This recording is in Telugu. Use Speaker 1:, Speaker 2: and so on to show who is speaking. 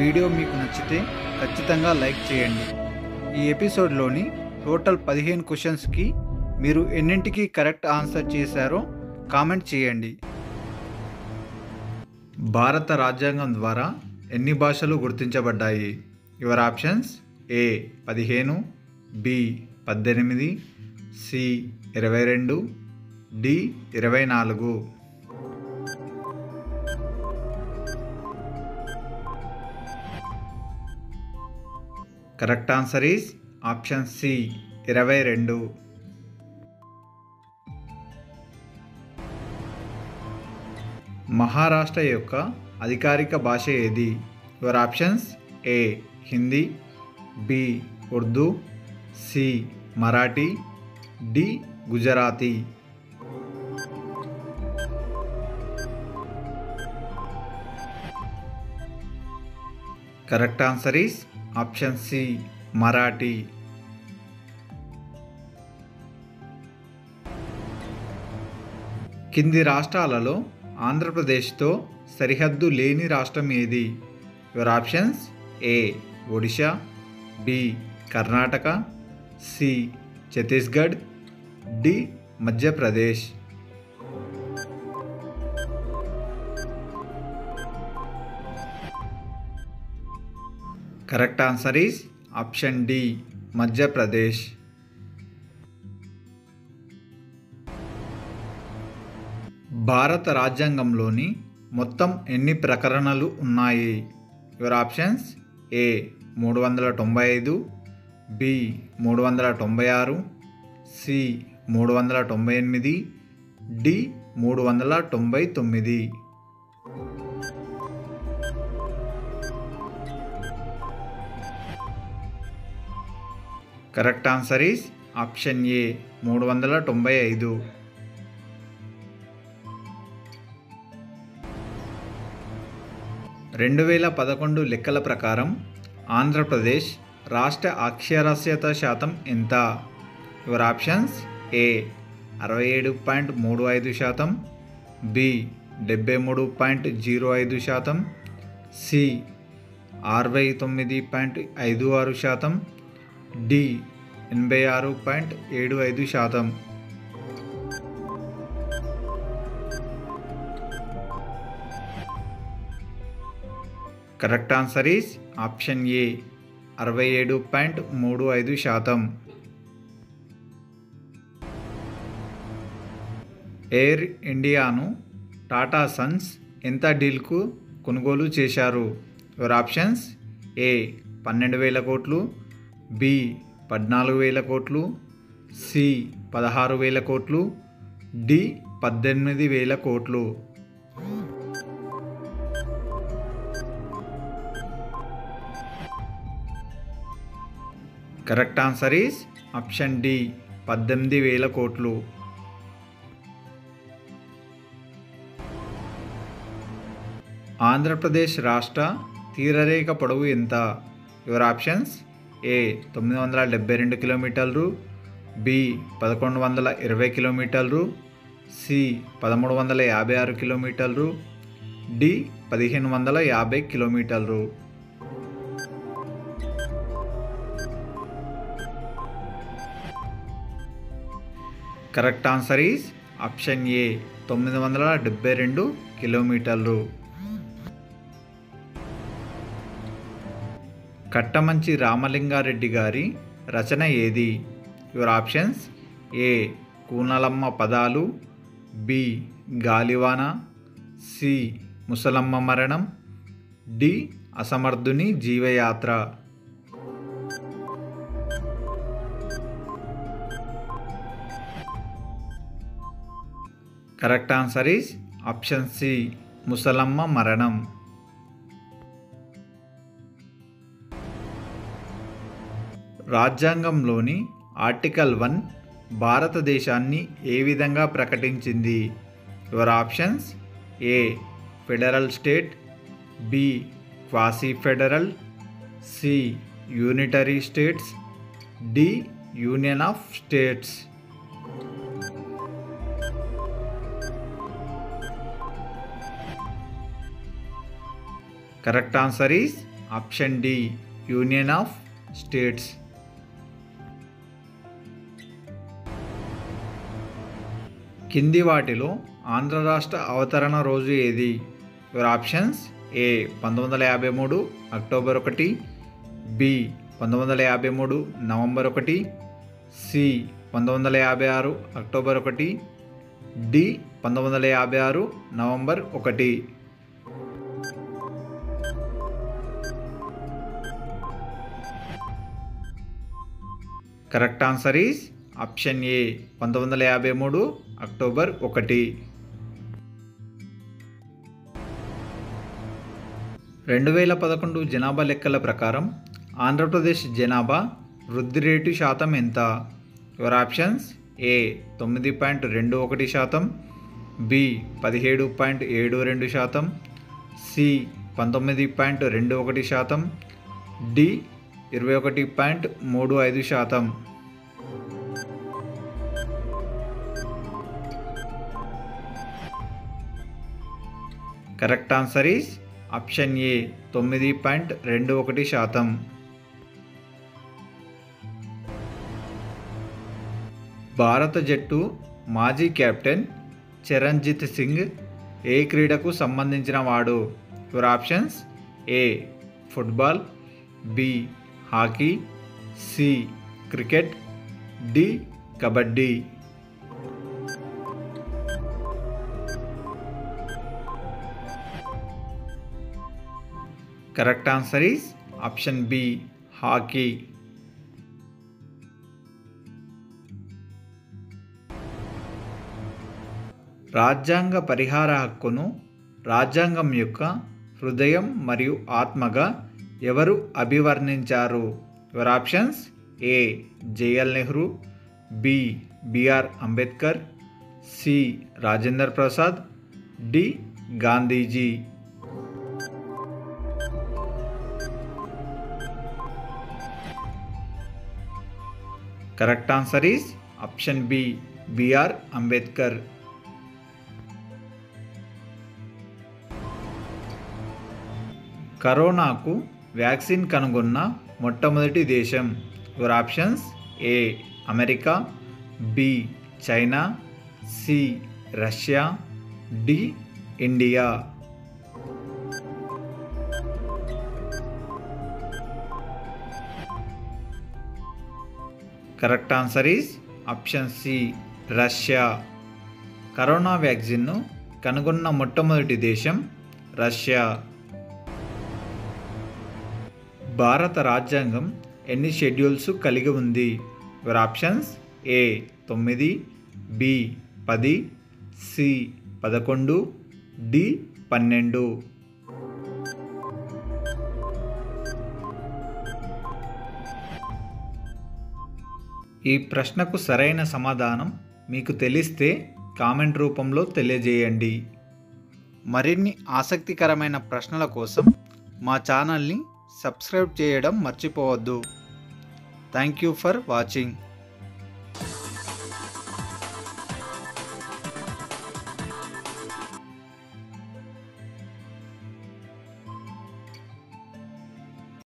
Speaker 1: వీడియో మీకు నచ్చితే ఖచ్చితంగా లైక్ చేయండి. ఈ ఎపిసోడ్లోని టోటల్ 15 క్వశ్చన్స్కి మీరు ఎన్నింటికి కరెక్ట్ ఆన్సర్ చేశారో కామెంట్ చేయండి. భారత రాజ్యాంగం ద్వారా ఎన్ని భాషలు గుర్తించబడ్డాయి? Your options: A 15, B 18, C 22, D 24. Correct answer is option C 22. Maharashtra యొక్క అధికారిక భాష ఏది? Your options: A Hindi, B Urdu, C Marathi, D Gujarati. Correct answer is option C Marathi. కింది రాష్ట్రాలలో ఆంధ్రప్రదేశ్తో సరిహద్దు లేని రాష్ట్రం ఏది? Your options: A Odisha, B Karnataka, C Chhattisgarh, D Madhya Pradesh. Correct answer is option D Madhya Pradesh. భారత రాజ్యాంగంలోని మొత్తం ఎన్ని ప్రకరణలు ఉన్నాయి? Your options: A 395, B 396, C 398, D 399. Correct answer is option A 395. రెండు 2011 లెక్కల ప్రకారం ఆంధ్రప్రదేశ్ రాష్ట్ర అక్షరాస్యత శాతం ఎంత? Your options: A 67.35%, B 73.05%, C 69.56%, D 86.75%. Correct answer is option A 67.35%. Air ఇండియాను టాటా సన్స్ ఎంత డీల్కు కొనుగోలు చేశారు? యువర్ ఆప్షన్స్: ఏ 12,000 కోట్లు, బి 14,000 కోట్లు, సి 16,000 కోట్లు, డి 18,000 కోట్లు. Correct answer is option D 18,000 కోట్లు. ఆంధ్రప్రదేశ్ రాష్ట్ర తీరరేఖ పొడవు ఎంత? యువర్ ఆప్షన్స్: ఏ 972 కిలోమీటర్లు, బి 1120 కిలోమీటర్లు, సి 1356 కిలోమీటర్లు, డి 1550 కిలోమీటర్లు. కరెక్ట్ ఆన్సర్ ఈస్ ఆప్షన్ ఏ 972 కిలోమీటర్లు. కట్టమంచి రామలింగారెడ్డి గారి రచన ఏది? యువర్ ఆప్షన్స్: ఏ కూనలమ్మ పదాలు, బి గాలివాన, C Musalamma Maranam, D Asamarthuni Jeevayatra. Correct answer is option C Musalamma Maranam. రాజ్యాంగంలోని ఆర్టికల్ 1 భారతదేశాన్ని ఏ విధంగా ప్రకటించింది? Your options: A federal state, B quasi federal, C unitary states, D union of states. Correct answer is option D union of states. కింది వాటిలో ఆంధ్ర రాష్ట్ర అవతరణ రోజు ఏది? Your options: A 1953 October 1, B 1953 November 1, C 1956 October 1, D 1956 November 1. Correct answer is option A 1953 October 1. 2011 జనాభా లెక్కల ప్రకారం ఆంధ్రప్రదేశ్ జనాభా వృద్ధి రేటు శాతం ఎంత? Your options: A 9.21%, B 17.72%, C 19.21%, D 21.35%. Correct answer is option A 9.21%. భారత జట్టు మాజీ కెప్టెన్ చరణ్జిత్ సింగ్ ఏ క్రీడకు సంబంధించిన వాడు? Your options: A football, B hockey, C cricket, D kabaddi. Correct answer is option B hockey. రాజ్యాంగ పరిహార హక్కును రాజ్యాంగం యొక్క హృదయం మరియు ఆత్మగా ఎవరు అభివర్ణించారు? Your options: A J L Nehru, B B R Ambedkar, C Rajendra Prasad, D Gandhiji. Correct answer is option B B R Ambedkar. కరోనాకు వ్యాక్సిన్ కనుగొన్న మొట్టమొదటి దేశం? Your options: A America, B China, C Russia, D India. Correct answer is option C Russia. Corona వ్యాక్సిన్ను కనుగొన్న మొట్టమొదటి దేశం రష్యా. భారత రాజ్యాంగం ఎన్ని షెడ్యూల్స్ కలిగి ఉంది? Your options: A 9, B 10, C 11, D 12. ఈ ప్రశ్నకు సరైన సమాధానం మీకు తెలిస్తే కామెంట్ రూపంలో తెలియజేయండి. మరిన్ని ఆసక్తికరమైన ప్రశ్నల కోసం మా ఛానల్ని సబ్స్క్రైబ్ చేయడం మర్చిపోవద్దు. Thank you for watching.